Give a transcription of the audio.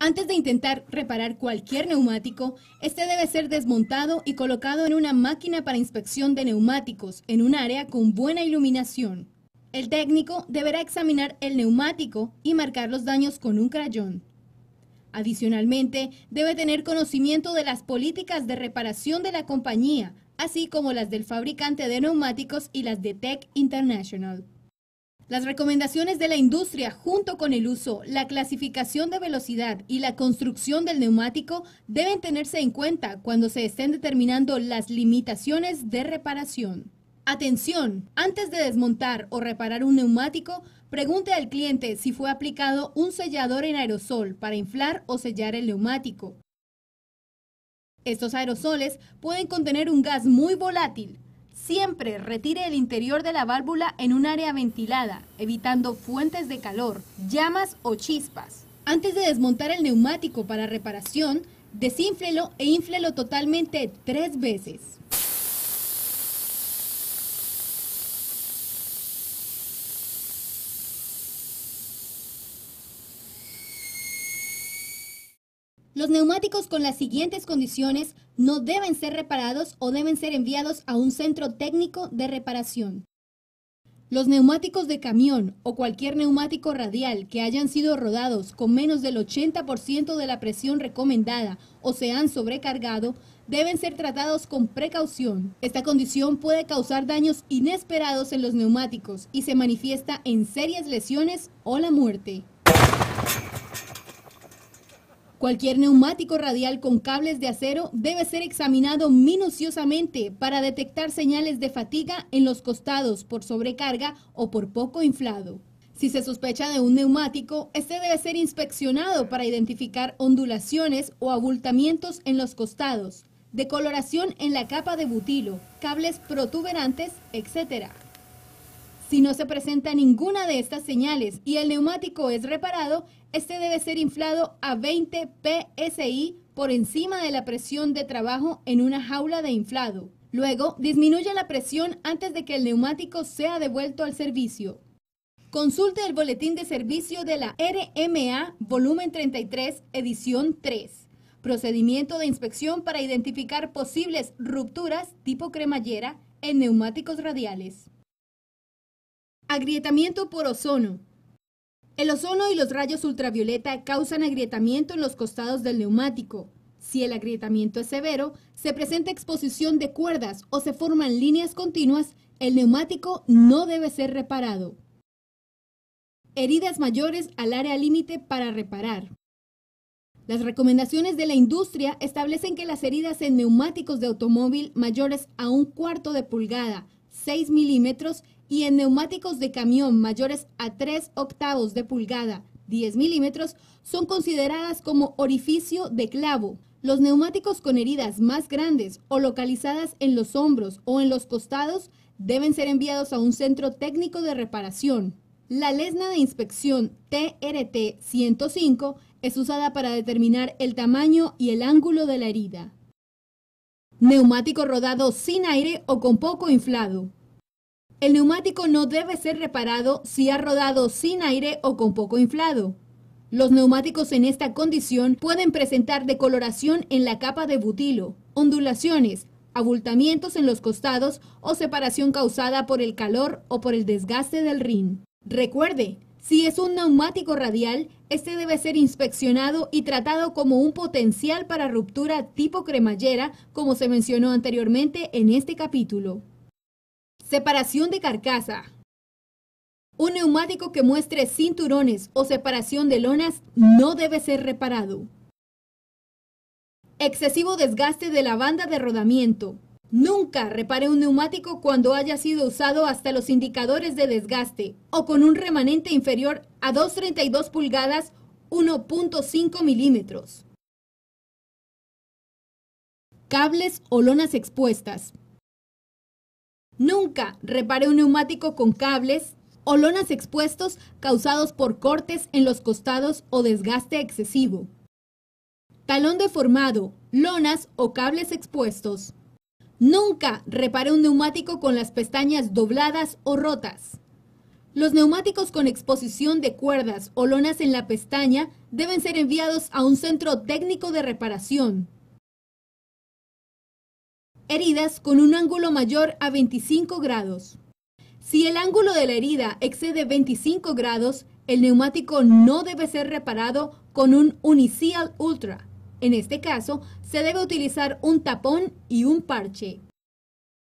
Antes de intentar reparar cualquier neumático, este debe ser desmontado y colocado en una máquina para inspección de neumáticos en un área con buena iluminación. El técnico deberá examinar el neumático y marcar los daños con un crayón. Adicionalmente, debe tener conocimiento de las políticas de reparación de la compañía, así como las del fabricante de neumáticos y las de Tech International. Las recomendaciones de la industria, junto con el uso, la clasificación de velocidad y la construcción del neumático, deben tenerse en cuenta cuando se estén determinando las limitaciones de reparación. Atención, antes de desmontar o reparar un neumático, pregunte al cliente si fue aplicado un sellador en aerosol para inflar o sellar el neumático. Estos aerosoles pueden contener un gas muy volátil. Siempre retire el interior de la válvula en un área ventilada, evitando fuentes de calor, llamas o chispas. Antes de desmontar el neumático para reparación, desínflelo e inflelo totalmente 3 veces. Los neumáticos con las siguientes condiciones no deben ser reparados o deben ser enviados a un centro técnico de reparación. Los neumáticos de camión o cualquier neumático radial que hayan sido rodados con menos del 80% de la presión recomendada o se han sobrecargado deben ser tratados con precaución. Esta condición puede causar daños inesperados en los neumáticos y se manifiesta en serias lesiones o la muerte. Cualquier neumático radial con cables de acero debe ser examinado minuciosamente para detectar señales de fatiga en los costados por sobrecarga o por poco inflado. Si se sospecha de un neumático, este debe ser inspeccionado para identificar ondulaciones o abultamientos en los costados, decoloración en la capa de butilo, cables protuberantes, etc. Si no se presenta ninguna de estas señales y el neumático es reparado, este debe ser inflado a 20 psi por encima de la presión de trabajo en una jaula de inflado. Luego, disminuye la presión antes de que el neumático sea devuelto al servicio. Consulte el boletín de servicio de la RMA, volumen 33, edición 3. Procedimiento de inspección para identificar posibles rupturas tipo cremallera en neumáticos radiales. Agrietamiento por ozono. El ozono y los rayos ultravioleta causan agrietamiento en los costados del neumático. Si el agrietamiento es severo, se presenta exposición de cuerdas o se forman líneas continuas, el neumático no debe ser reparado. Heridas mayores al área límite para reparar. Las recomendaciones de la industria establecen que las heridas en neumáticos de automóvil mayores a 1/4 de pulgada, 6 milímetros, y en neumáticos de camión mayores a 3/8 de pulgada, 10 milímetros, son consideradas como orificio de clavo. Los neumáticos con heridas más grandes o localizadas en los hombros o en los costados deben ser enviados a un centro técnico de reparación. La lesna de inspección TRT 105 es usada para determinar el tamaño y el ángulo de la herida. Neumático rodado sin aire o con poco inflado. El neumático no debe ser reparado si ha rodado sin aire o con poco inflado. Los neumáticos en esta condición pueden presentar decoloración en la capa de butilo, ondulaciones, abultamientos en los costados o separación causada por el calor o por el desgaste del rin. Recuerde, si es un neumático radial, este debe ser inspeccionado y tratado como un potencial para ruptura tipo cremallera, como se mencionó anteriormente en este capítulo. Separación de carcasa. Un neumático que muestre cinturones o separación de lonas no debe ser reparado. Excesivo desgaste de la banda de rodamiento. Nunca repare un neumático cuando haya sido usado hasta los indicadores de desgaste o con un remanente inferior a 2,32 pulgadas, 1,5 milímetros. Cables o lonas expuestas. Nunca repare un neumático con cables o lonas expuestos causados por cortes en los costados o desgaste excesivo. Talón deformado, lonas o cables expuestos. Nunca repare un neumático con las pestañas dobladas o rotas. Los neumáticos con exposición de cuerdas o lonas en la pestaña deben ser enviados a un centro técnico de reparación. Heridas con un ángulo mayor a 25 grados. Si el ángulo de la herida excede 25 grados, el neumático no debe ser reparado con un Uniseal Ultra. En este caso, se debe utilizar un tapón y un parche.